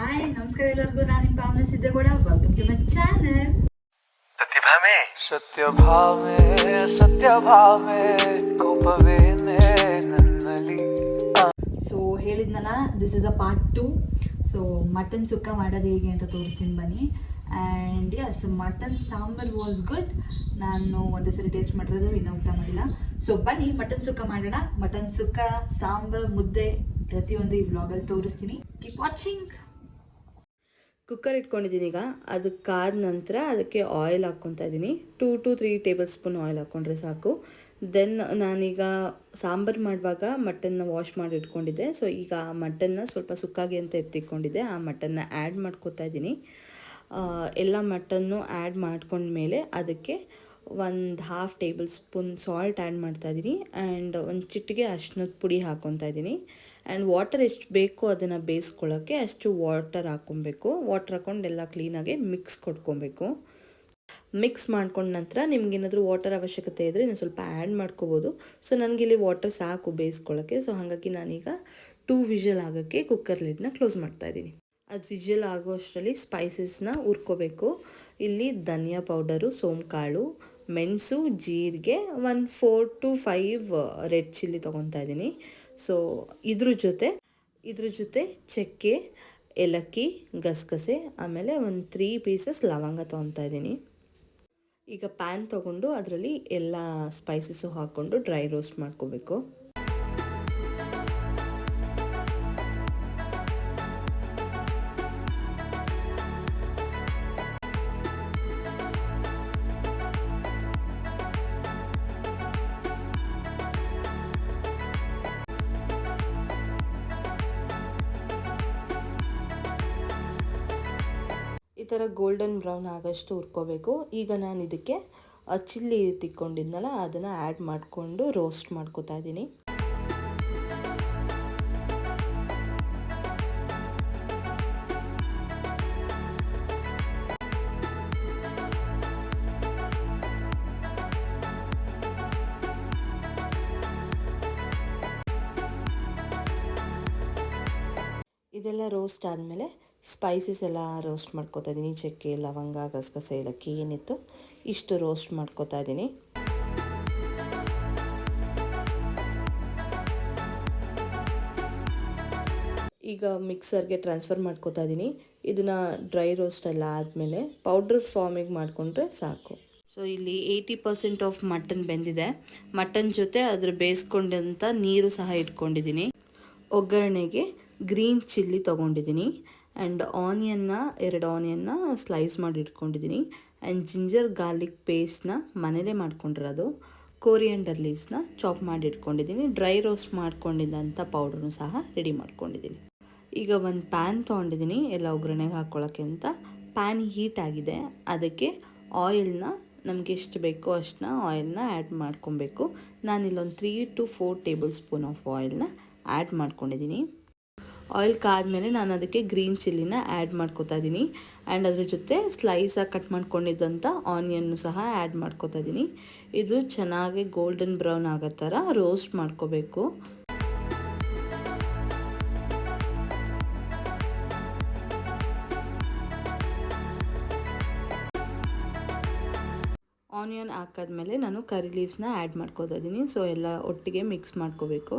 Hi ನಮಸ್ಕಾರ ಎಲ್ಲರಿಗೂ. ನಾನು ನಿಮ್ಮ ಭಾವನೆ Siddegowda. Welcome to my channel. So ಹೇಳಿದ್ನಲ್ಲ, this is a part 2. So mutton sukka ಮಾಡೋದು ಹೇಗೆ ಅಂತ ತೋರಿಸ್ತೀನಿ ಬನ್ನಿ. And yes, mutton sambar was good. ನಾನು ಒಂದೇ ಸರಿ ಟೇಸ್ಟ್ ಮಾಡಿರೋದು, ಇನ್ನೂ ಊಟ ಮಾಡಿಲ್ಲ. ಸೊ ಬನ್ನಿ ಮಟನ್ ಸುಕ್ಕ ಮಾಡೋಣ. ಮಟನ್ ಸುಕ್ಕ, ಸಾಂಬಾರ್, ಮುದ್ದೆ ಪ್ರತಿಯೊಂದು ಈ ವ್ಲಾಗಲ್ಲಿ ತೋರಿಸ್ತೀನಿ. Keep watching. ಕುಕ್ಕರ್ ಇಟ್ಕೊಂಡಿದ್ದೀನಿ. ಈಗ ಅದು ಕಾದ ನಂತರ ಅದಕ್ಕೆ ಆಯಿಲ್ ಹಾಕ್ಕೊತಾ ಇದ್ದೀನಿ. 2 to 3 ಟೇಬಲ್ ಸ್ಪೂನ್ ಆಯಿಲ್ ಹಾಕ್ಕೊಂಡ್ರೆ ಸಾಕು. ದೆನ್ ನಾನೀಗ ಸಾಂಬಾರು ಮಾಡುವಾಗ ಮಟನ್ನ ವಾಶ್ ಮಾಡಿ ಇಟ್ಕೊಂಡಿದ್ದೆ. ಸೊ ಈಗ ಆ ಮಟನ್ನ ಸ್ವಲ್ಪ ಸುಕ್ಕಾಗಿ ಅಂತ ಎತ್ತಿಟ್ಕೊಂಡಿದ್ದೆ. ಆ ಮಟನ್ನ ಆ್ಯಡ್ ಮಾಡ್ಕೊತಾ ಇದ್ದೀನಿ. ಎಲ್ಲ ಮಟನ್ನು ಆ್ಯಡ್ ಮಾಡ್ಕೊಂಡ್ಮೇಲೆ ಅದಕ್ಕೆ 1/2 ಟೇಬಲ್ ಸ್ಪೂನ್ ಸಾಲ್ಟ್ ಆ್ಯಡ್ ಮಾಡ್ತಾಯಿದ್ದೀನಿ. ಆ್ಯಂಡ್ ಒಂದು ಚಿಟಿಗೆ ಅರಿಶಿನದ ಪುಡಿ ಹಾಕ್ಕೊತಾ ಇದ್ದೀನಿ. ಆ್ಯಂಡ್ ವಾಟರ್ ಎಷ್ಟು ಬೇಕೋ ಅದನ್ನು ಬೇಯಿಸ್ಕೊಳ್ಳೋಕ್ಕೆ ಅಷ್ಟು ವಾಟರ್ ಹಾಕ್ಕೊಬೇಕು. ವಾಟರ್ ಹಾಕ್ಕೊಂಡು ಎಲ್ಲ ಕ್ಲೀನಾಗಿ ಮಿಕ್ಸ್ ಕೊಟ್ಕೊಬೇಕು. ಮಿಕ್ಸ್ ಮಾಡ್ಕೊಂಡ ನಂತರ ನಿಮ್ಗೇನಾದರೂ ವಾಟರ್ ಅವಶ್ಯಕತೆ ಇದ್ದರೆ ಇನ್ನು ಸ್ವಲ್ಪ ಆ್ಯಡ್ ಮಾಡ್ಕೋಬೋದು. ಸೊ ನನಗಿಲ್ಲಿ ವಾಟರ್ ಸಾಕು ಬೇಯಿಸ್ಕೊಳ್ಳೋಕ್ಕೆ. ಸೊ ಹಾಗಾಗಿ ನಾನೀಗ 2 ವಿಷಲ್ ಆಗೋಕ್ಕೆ ಕುಕ್ಕರ್ ಲಿಡ್ನ ಕ್ಲೋಸ್ ಮಾಡ್ತಾಯಿದ್ದೀನಿ. ಅದು ವಿಷಲ್ ಆಗೋ ಅಷ್ಟರಲ್ಲಿ ಸ್ಪೈಸಸ್ನ ಹುರ್ಕೋಬೇಕು. ಇಲ್ಲಿ ಧನಿಯಾ ಪೌಡರು, ಸೋಂಕಾಳು, ಮೆಣಸು, ಜೀರಿಗೆ, 4 to 5 ರೆಡ್ ಚಿಲ್ಲಿ ತೊಗೊತಾ ಇದ್ದೀನಿ. ಸೊ ಇದ್ರ ಜೊತೆ ಚಕ್ಕೆ, ಏಲಕ್ಕಿ, ಗಸಗಸೆ, ಆಮೇಲೆ 3 ಪೀಸಸ್ ಲವಂಗ ತೊಗೊತಾ ಇದ್ದೀನಿ. ಈಗ ಪ್ಯಾನ್ ತೊಗೊಂಡು ಅದರಲ್ಲಿ ಎಲ್ಲ ಸ್ಪೈಸಸ್ಸು ಹಾಕ್ಕೊಂಡು ಡ್ರೈ ರೋಸ್ಟ್ ಮಾಡ್ಕೋಬೇಕು. ಈ ಥರ ಗೋಲ್ಡನ್ ಬ್ರೌನ್ ಆಗೋಷ್ಟು ಹುರ್ಕೋಬೇಕು. ಈಗ ನಾನು ಇದಕ್ಕೆ ಚಿಲ್ಲಿ ತಿಕ್ಕೊಂಡಿದ್ನಲ್ಲ ಅದನ್ನು ಆ್ಯಡ್ ಮಾಡಿಕೊಂಡು ರೋಸ್ಟ್ ಮಾಡ್ಕೋತಾ ಇದ್ದೀನಿ. ಇದೆಲ್ಲ ರೋಸ್ಟ್ ಆದಮೇಲೆ ಸ್ಪೈಸಸ್ ಎಲ್ಲ ರೋಸ್ಟ್ ಮಾಡ್ಕೋತಾ ಇದ್ದೀನಿ. ಚಕ್ಕೆ, ಲವಂಗ, ಗಸಗಸೆ, ಏಲಕ್ಕಿ ಏನಿತ್ತು ಇಷ್ಟು ರೋಸ್ಟ್ ಮಾಡ್ಕೋತಾ ಇದ್ದೀನಿ. ಈಗ ಮಿಕ್ಸರ್ಗೆ ಟ್ರಾನ್ಸ್ಫರ್ ಮಾಡ್ಕೋತಾ ಇದ್ದೀನಿ. ಇದನ್ನು ಡ್ರೈ ರೋಸ್ಟ್ ಎಲ್ಲ ಆದಮೇಲೆ ಪೌಡ್ರ್ ಫಾರ್ಮಿಗೆ ಮಾಡಿಕೊಂಡ್ರೆ ಸಾಕು. ಸೊ ಇಲ್ಲಿ 80% ಆಫ್ ಮಟನ್ ಬೆಂದಿದೆ. ಮಟನ್ ಜೊತೆ ಅದ್ರ ಬೇಯಿಸ್ಕೊಂಡಂಥ ನೀರು ಸಹ ಇಟ್ಕೊಂಡಿದ್ದೀನಿ. ಒಗ್ಗರಣೆಗೆ ಗ್ರೀನ್ ಚಿಲ್ಲಿ ತೊಗೊಂಡಿದ್ದೀನಿ. ಆ್ಯಂಡ್ 2 ಆನಿಯನ್ನ ಸ್ಲೈಸ್ ಮಾಡಿ ಇಟ್ಕೊಂಡಿದ್ದೀನಿ. ಆ್ಯಂಡ್ ಜಿಂಜರ್ ಗಾರ್ಲಿಕ್ ಪೇಸ್ಟ್ನ ಮನೇಲೇ ಮಾಡ್ಕೊಂಡಿರೋದು. ಕೋರಿಯಂಡರ್ ಲೀವ್ಸ್ನ ಚಾಪ್ ಮಾಡಿ ಇಟ್ಕೊಂಡಿದ್ದೀನಿ. ಡ್ರೈ ರೋಸ್ಟ್ ಮಾಡ್ಕೊಂಡಿದ್ದಂಥ ಪೌಡ್ರನ್ನು ಸಹ ರೆಡಿ ಮಾಡ್ಕೊಂಡಿದ್ದೀನಿ. ಈಗ ಒಂದು ಪ್ಯಾನ್ ತೊಗೊಂಡಿದ್ದೀನಿ ಎಲ್ಲ ಒಗ್ಗರಣೆಗೆ ಹಾಕ್ಕೊಳ್ಳೋಕ್ಕೆ ಅಂತ. ಪ್ಯಾನ್ ಹೀಟ್ ಆಗಿದೆ. ಅದಕ್ಕೆ ಆಯಿಲ್ನ ನಮಗೆ ಎಷ್ಟು ಬೇಕೋ ಅಷ್ಟನ್ನ ಆಯಿಲ್ನ ಆ್ಯಡ್ ಮಾಡ್ಕೊಬೇಕು. ನಾನಿಲ್ಲೊಂದು 3 to 4 ಟೇಬಲ್ ಸ್ಪೂನ್ ಆಫ್ ಆಯಿಲ್ನ ಆ್ಯಡ್ ಮಾಡ್ಕೊಂಡಿದ್ದೀನಿ. ಆಯಿಲ್ ಕಾದ್ಮೇಲೆ ನಾನು ಅದಕ್ಕೆ ಗ್ರೀನ್ ಚಿಲ್ಲಿನ ಆ್ಯಡ್ ಮಾಡ್ಕೋತಾ ಇದ್ದೀನಿ. ಆ್ಯಂಡ್ ಅದ್ರ ಜೊತೆ ಸ್ಲೈಸಾಗಿ ಕಟ್ ಮಾಡ್ಕೊಂಡಿದ್ದಂಥ ಆನಿಯನ್ನು ಸಹ ಆ್ಯಡ್ ಮಾಡ್ಕೋತಾ ಇದ್ದೀನಿ. ಇದು ಚೆನ್ನಾಗಿ ಗೋಲ್ಡನ್ ಬ್ರೌನ್ ಆಗೋ ಥರ ರೋಸ್ಟ್ ಮಾಡ್ಕೋಬೇಕು. ಆನಿಯನ್ ಹಾಕಾದ್ಮೇಲೆ ನಾನು ಕರಿ ಲೀವ್ಸ್ನ ಆ್ಯಡ್ ಮಾಡ್ಕೋತಾ ಇದ್ದೀನಿ. ಸೊ ಎಲ್ಲ ಒಟ್ಟಿಗೆ ಮಿಕ್ಸ್ ಮಾಡ್ಕೋಬೇಕು.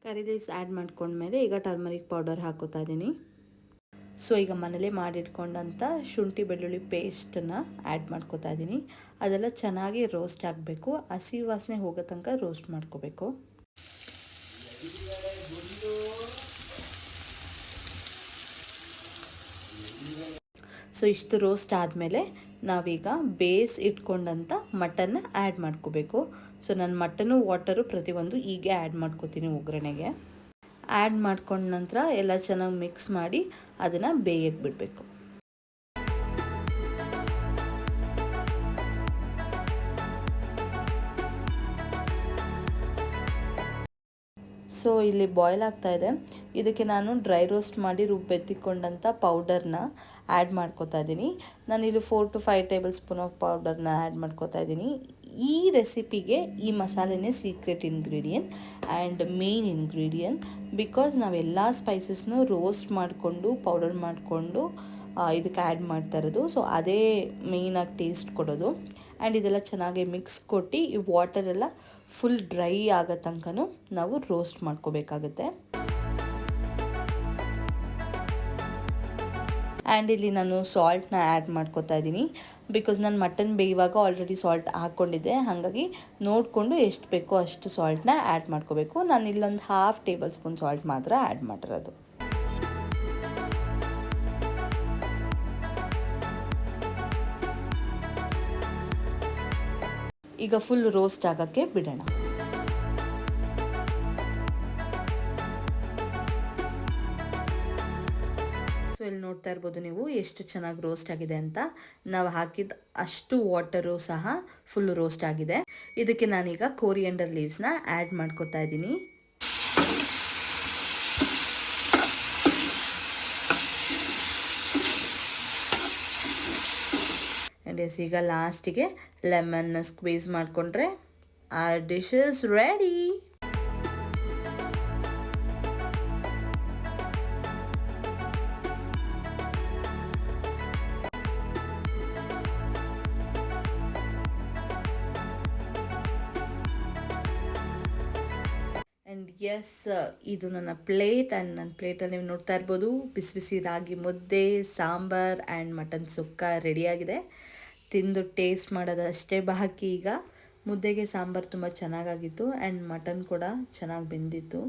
ಕರಿ ಲೀವ್ಸ್ ಆ್ಯಡ್ ಮಾಡ್ಕೊಂಡ್ಮೇಲೆ ಈಗ ಟರ್ಮರಿಕ್ ಪೌಡರ್ ಹಾಕೋತಾ ಇದ್ದೀನಿ. ಸೊ ಈಗ ಮನೇಲೇ ಮಾಡಿಟ್ಕೊಂಡಂಥ ಶುಂಠಿ ಬೆಳ್ಳುಳ್ಳಿ ಪೇಸ್ಟನ್ನು ಆ್ಯಡ್ ಮಾಡ್ಕೋತಾ ಇದ್ದೀನಿ. ಅದೆಲ್ಲ ಚೆನ್ನಾಗಿ ರೋಸ್ಟ್ ಆಗಬೇಕು. ಹಸಿ ವಾಸನೆ ಹೋಗೋ ತನಕ ರೋಸ್ಟ್ ಮಾಡ್ಕೋಬೇಕು. ಸೊ ಇಷ್ಟು ರೋಸ್ಟ್ ಆದಮೇಲೆ ನಾವೀಗ ಇಟ್ಕೊಂಡಂಥ ಮಟನ್ನ ಆ್ಯಡ್ ಮಾಡ್ಕೋಬೇಕು. ಸೊ ನಾನು ಮಟನ್ನು ವಾಟರು ಪ್ರತಿಯೊಂದು ಹೀಗೆ ಆ್ಯಡ್ ಮಾಡ್ಕೋತೀನಿ ಒಗ್ಗರಣೆಗೆ. ಆ್ಯಡ್ ಮಾಡ್ಕೊಂಡ ನಂತರ ಎಲ್ಲ ಚೆನ್ನಾಗಿ ಮಿಕ್ಸ್ ಮಾಡಿ ಅದನ್ನು ಬೇಯಕ್ಕೆ ಬಿಡಬೇಕು. ಸೊ ಇಲ್ಲಿ ಬಾಯ್ಲ್ ಆಗ್ತಾ ಇದೆ. ಇದಕ್ಕೆ ನಾನು ಡ್ರೈ ರೋಸ್ಟ್ ಮಾಡಿ ರುಬ್ಬೆತ್ತಿಕೊಂಡಂಥ ಪೌಡರ್ನ ಆ್ಯಡ್ ಮಾಡ್ಕೋತಾ ಇದ್ದೀನಿ. ನಾನಿಲ್ಲಿ 4 to 5 ಟೇಬಲ್ ಸ್ಪೂನ್ ಆಫ್ ಪೌಡರ್ನ ಆ್ಯಡ್ ಮಾಡ್ಕೋತಾ ಇದ್ದೀನಿ. ಈ ರೆಸಿಪಿಗೆ ಈ ಮಸಾಲೆನೇ secret ingredient and main ingredient. Because ನಾವೆಲ್ಲ ಸ್ಪೈಸಸ್ನು ರೋಸ್ಟ್ ಮಾಡಿಕೊಂಡು ಪೌಡರ್ ಮಾಡಿಕೊಂಡು ಇದಕ್ಕೆ ಆ್ಯಡ್ ಮಾಡ್ತಾ ಇರೋದು. ಸೊ ಅದೇ ಮೇಯ್ನಾಗಿ ಟೇಸ್ಟ್ ಕೊಡೋದು. ಆ್ಯಂಡ್ ಇದೆಲ್ಲ ಚೆನ್ನಾಗಿ ಮಿಕ್ಸ್ ಕೊಟ್ಟು ಈ ವಾಟರೆಲ್ಲ ಫುಲ್ ಡ್ರೈ ಆಗೋ ತನಕನೂ ನಾವು ರೋಸ್ಟ್ ಮಾಡ್ಕೋಬೇಕಾಗುತ್ತೆ. ಆ್ಯಂಡ್ ಇಲ್ಲಿ ನಾನು ಸಾಲ್ಟ್ನ ಆ್ಯಡ್ ಮಾಡ್ಕೋತಾ ಇದ್ದೀನಿ. ಬಿಕಾಸ್ ನಾನು ಮಟನ್ ಬೇಯುವಾಗ ಆಲ್ರೆಡಿ ಸಾಲ್ಟ್ ಹಾಕ್ಕೊಂಡಿದ್ದೆ, ಹಾಗಾಗಿ ನೋಡಿಕೊಂಡು ಎಷ್ಟು ಬೇಕೋ ಅಷ್ಟು ಸಾಲ್ಟ್ನ ಆ್ಯಡ್ ಮಾಡ್ಕೋಬೇಕು. ನಾನು ಇಲ್ಲೊಂದು 1/2 ಟೇಬಲ್ ಸ್ಪೂನ್ ಸಾಲ್ಟ್ ಮಾತ್ರ ಆ್ಯಡ್ ಮಾಡಿರೋದು. ಈಗ ಫುಲ್ ರೋಸ್ಟ್ ಆಗೋಕ್ಕೆ ಬಿಡೋಣ. ಸೊ ಇಲ್ಲಿ ನೋಡ್ತಾ ಇರ್ಬೋದು ನೀವು ಎಷ್ಟು ಚೆನ್ನಾಗಿ ರೋಸ್ಟ್ ಆಗಿದೆ ಅಂತ. ನಾವು ಹಾಕಿದ ಅಷ್ಟು ವಾಟರು ಸಹ ಫುಲ್ ರೋಸ್ಟ್ ಆಗಿದೆ. ಇದಕ್ಕೆ ನಾನೀಗ ಕೋರಿಯಂಡರ್ ಲೀವ್ಸ್ನ ಆ್ಯಡ್ ಮಾಡ್ಕೋತಾ ಇದ್ದೀನಿ. ಆ್ಯಂಡ್ ಎಸ್ ಈಗ ಲಾಸ್ಟಿಗೆ ಲೆಮನ್ನ ಸ್ಕ್ವೀಸ್ ಮಾಡಿಕೊಂಡ್ರೆ ಆ dish is ready. And yes ಇದು ನನ್ನ ಪ್ಲೇಟ್. ಆ್ಯಂಡ್ ನನ್ನ ಪ್ಲೇಟಲ್ಲಿ ನೀವು ನೋಡ್ತಾ ಇರ್ಬೋದು ಬಿಸಿ ಬಿಸಿ ರಾಗಿ ಮುದ್ದೆ, ಸಾಂಬಾರ್ ಆ್ಯಂಡ್ ಮಟನ್ ಸುಕ್ಕ ರೆಡಿಯಾಗಿದೆ. ತಿಂದು ಟೇಸ್ಟ್ ಮಾಡೋದಷ್ಟೇ ಬಾಕಿ. ಈಗ ಮುದ್ದೆಗೆ ಸಾಂಬಾರು ತುಂಬ ಚೆನ್ನಾಗಾಗಿತ್ತು ಆ್ಯಂಡ್ ಮಟನ್ ಕೂಡ ಚೆನ್ನಾಗಿ ಬೆಂದಿತ್ತು.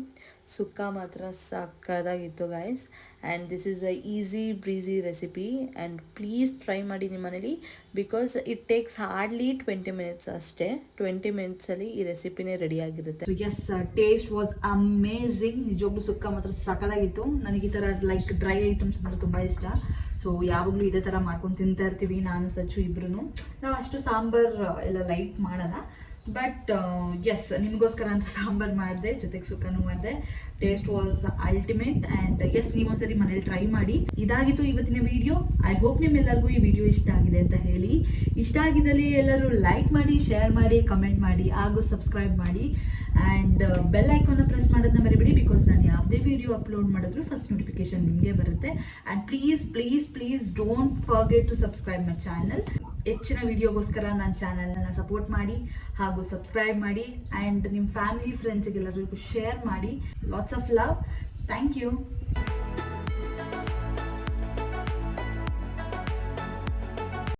ಸುಕ್ಕ ಮಾತ್ರ ಸಕ್ಕದಾಗಿತ್ತು guys. And this is a easy breezy recipe and please try ಮಾಡಿ ನಿಮ್ಮ ಮನೇಲಿ. Because it takes hardly 20 minutes ಅಷ್ಟೇ. 20 ಮಿನಿಟ್ಸಲ್ಲಿ ಈ ರೆಸಿಪಿನೇ ರೆಡಿಯಾಗಿರುತ್ತೆ. Yes, taste was amazing. ನಿಜವಾಗ್ಲೂ ಸುಕ್ಕ ಮಾತ್ರ ಸಕ್ಕದಾಗಿತ್ತು. ನನಗೆ ಈ ಥರ ಲೈಕ್ ಡ್ರೈ ಐಟಮ್ಸ್ ಅಂದರೆ ತುಂಬ ಇಷ್ಟ. ಸೊ ಯಾವಾಗಲೂ ಇದೇ ಥರ ಮಾಡ್ಕೊಂಡು ತಿಂತಾ ಇರ್ತೀವಿ ನಾನು ಸಚ್ಚು ಇಬ್ರು. ನಾವು ಅಷ್ಟು ಸಾಂಬಾರು ಎಲ್ಲ ಲೈಟ್ ಮಾಡೋಣ. ಬಟ್ ಎಸ್, ನಿಮಗೋಸ್ಕರ ಅಂತ ಸಾಂಬಾರು ಮಾಡಿದೆ, ಜೊತೆಗೆ ಸುಕ್ಕನೂ ಮಾಡಿದೆ. Taste was ultimate. And yes, ನೀವೊಂದ್ಸರಿ ಮನೇಲಿ ಟ್ರೈ ಮಾಡಿ. ಇದಾಗಿತ್ತು ಇವತ್ತಿನ ವಿಡಿಯೋ. ಐ ಹೋಪ್ ನಿಮ್ಮೆಲ್ಲರಿಗೂ ಈ ವಿಡಿಯೋ ಇಷ್ಟ ಆಗಿದೆ ಅಂತ ಹೇಳಿ. ಇಷ್ಟ ಆಗಿದ್ದಲ್ಲಿ ಎಲ್ಲರೂ ಲೈಕ್ ಮಾಡಿ, ಶೇರ್ ಮಾಡಿ, ಕಮೆಂಟ್ ಮಾಡಿ, ಹಾಗೂ ಸಬ್ಸ್ಕ್ರೈಬ್ ಮಾಡಿ. ಆ್ಯಂಡ್ ಬೆಲ್ ಐಕಾನ್ನ ಪ್ರೆಸ್ ಮಾಡೋದನ್ನ ಮರಿಬೇಡಿ. ಬಿಕಾಸ್ ನಾನು ಯಾವುದೇ ವಿಡಿಯೋ ಅಪ್ಲೋಡ್ ಮಾಡಿದ್ರು ಫಸ್ಟ್ ನೋಟಿಫಿಕೇಶನ್ ನಿಮಗೆ ಬರುತ್ತೆ. And please please please don't forget to subscribe my channel. ಹೆಚ್ಚಿನ ವಿಡಿಯೋಗೋಸ್ಕರ ನನ್ನ ಚಾನಲ್ನ ಸಪೋರ್ಟ್ ಮಾಡಿ ಹಾಗೂ ಸಬ್ಸ್ಕ್ರೈಬ್ ಮಾಡಿ. ಆ್ಯಂಡ್ ನಿಮ್ಮ ಫ್ಯಾಮಿಲಿ ಫ್ರೆಂಡ್ಸಿಗೆಲ್ಲರಿಗೂ ಶೇರ್ ಮಾಡಿ. Lots of love. Thank you.